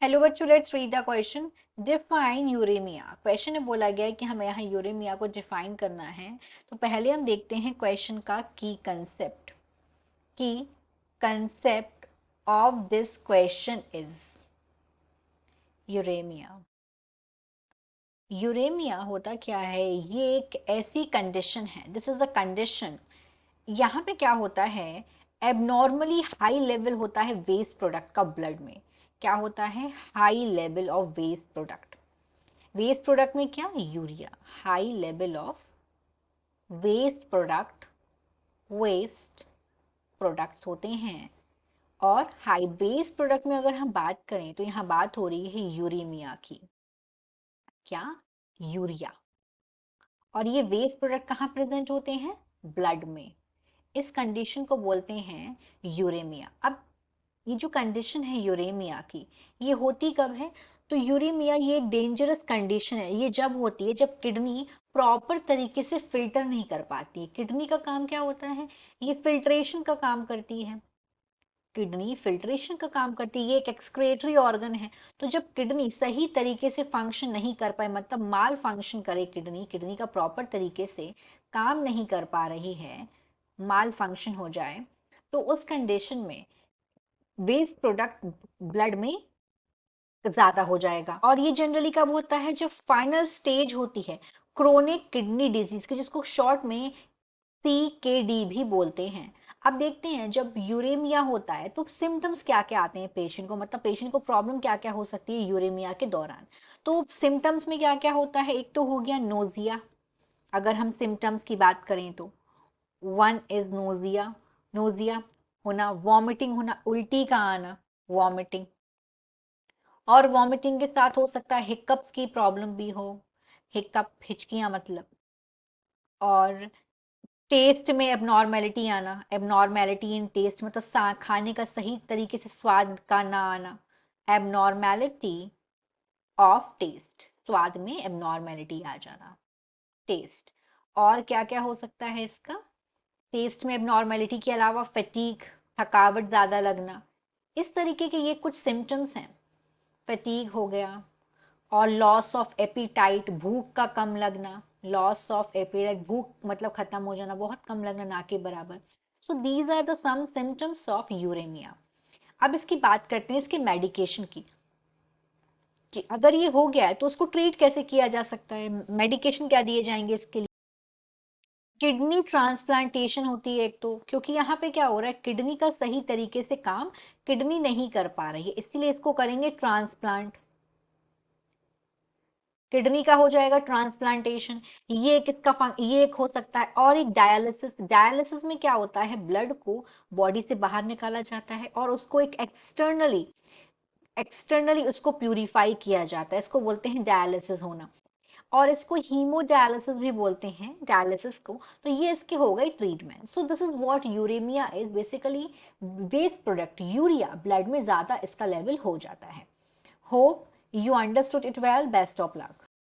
Hello बच्चों, let's read the question. Define uraemia. Question में बोला गया है कि हमें यहाँ यूरेमिया को डिफाइन करना है। तो पहले हम देखते हैं क्वेश्चन का की concept of this question is uraemia. Uraemia होता क्या है? ये एक ऐसी कंडीशन है, दिस इज द कंडीशन। यहाँ पे क्या होता है? एबनॉर्मली हाई लेवल होता है वेस्ट प्रोडक्ट का ब्लड में। क्या होता है? High level of waste product. Waste product में क्या? Urea. High level of waste waste products होते हैं। और हाई वेस्ट प्रोडक्ट में अगर हम बात करें तो यहाँ बात हो रही है यूरेमिया की। क्या? यूरिया। और ये वेस्ट प्रोडक्ट कहाँ प्रेजेंट होते हैं? ब्लड में। इस कंडीशन को बोलते हैं यूरेमिया। अब ये जो कंडीशन है यूरेमिया की, ये होती कब है? तो यूरेमिया ये एक डेंजरस कंडीशन है। ये जब होती है जब किडनी प्रॉपर तरीके से फिल्टर नहीं कर पाती है। किडनी का काम क्या होता है? ये फिल्ट्रेशन का काम करती है। किडनी फिल्ट्रेशन का काम करती है, ये एक एक्सक्रेटरी ऑर्गन है। तो जब किडनी सही तरीके से फंक्शन नहीं कर पाए, मतलब माल फंक्शन करे, किडनी किडनी का प्रॉपर तरीके से काम नहीं कर पा रही है, माल फंक्शन हो जाए, तो उस कंडीशन में वेस्ट प्रोडक्ट ब्लड में ज्यादा हो जाएगा। और ये जनरली कब होता है? जब फाइनल स्टेज होती है क्रोनिक किडनी डिजीज की, जिसको शॉर्ट में CKD भी बोलते हैं। अब देखते हैं जब यूरेमिया होता है तो सिम्टम्स क्या क्या आते हैं पेशेंट को, मतलब पेशेंट को प्रॉब्लम क्या क्या हो सकती है यूरेमिया के दौरान। तो सिम्टम्स में क्या क्या होता है? एक तो हो गया नोजिया। अगर हम सिम्टम्स की बात करें तो वन इज नोजिया। नोजिया होना, वॉमिटिंग होना, उल्टी का आना, वॉमिटिंग। और वॉमिटिंग के साथ हो सकता है हिक्कप्स की प्रॉब्लम भी हो। हिक्कप, हिचकियां मतलब। और टेस्ट में एबनॉर्मेलिटी आना, एबनॉर्मेलिटी इन टेस्ट मतलब खाने का सही तरीके से स्वाद का ना आना। एबनॉर्मेलिटी ऑफ टेस्ट, स्वाद में एबनॉर्मेलिटी आ जाना। टेस्ट। और क्या क्या हो सकता है इसका? टेस्ट में एबनॉर्मेलिटी के अलावा फटीग, थकावट ज्यादा लगना। इस तरीके के ये कुछ सिम्टम्स हैं। फटीग हो गया। और लॉस ऑफ एपीटाइट, भूख का कम लगना। लॉस ऑफ एपीटाइट, भूख मतलब खत्म हो जाना, बहुत कम लगना, ना के बराबर। So these are the some symptoms of uraemia. अब इसकी बात करते हैं इसके मेडिकेशन की, कि अगर ये हो गया है तो उसको ट्रीट कैसे किया जा सकता है, मेडिकेशन क्या दिए जाएंगे इसके लिए। किडनी ट्रांसप्लांटेशन होती है एक तो, क्योंकि यहाँ पे क्या हो रहा है, किडनी का सही तरीके से काम किडनी नहीं कर पा रही है, इसीलिए इसको करेंगे ट्रांसप्लांट। किडनी का हो जाएगा ट्रांसप्लांटेशन। ये एक ये एक हो सकता है। और एक डायलिसिस। डायलिसिस में क्या होता है, ब्लड को बॉडी से बाहर निकाला जाता है और उसको एक एक्सटर्नली एक्सटर्नली उसको प्यूरिफाई किया जाता है, इसको बोलते हैं डायलिसिस होना। और इसको हीमोडायलिसिस भी बोलते हैं, डायलिसिस को। तो ये इसके हो गई treatment. So this is what uraemia is basically. Waste product urea blood में ज्यादा इसका लेवल हो जाता है। Hope you understood it well. Best of luck.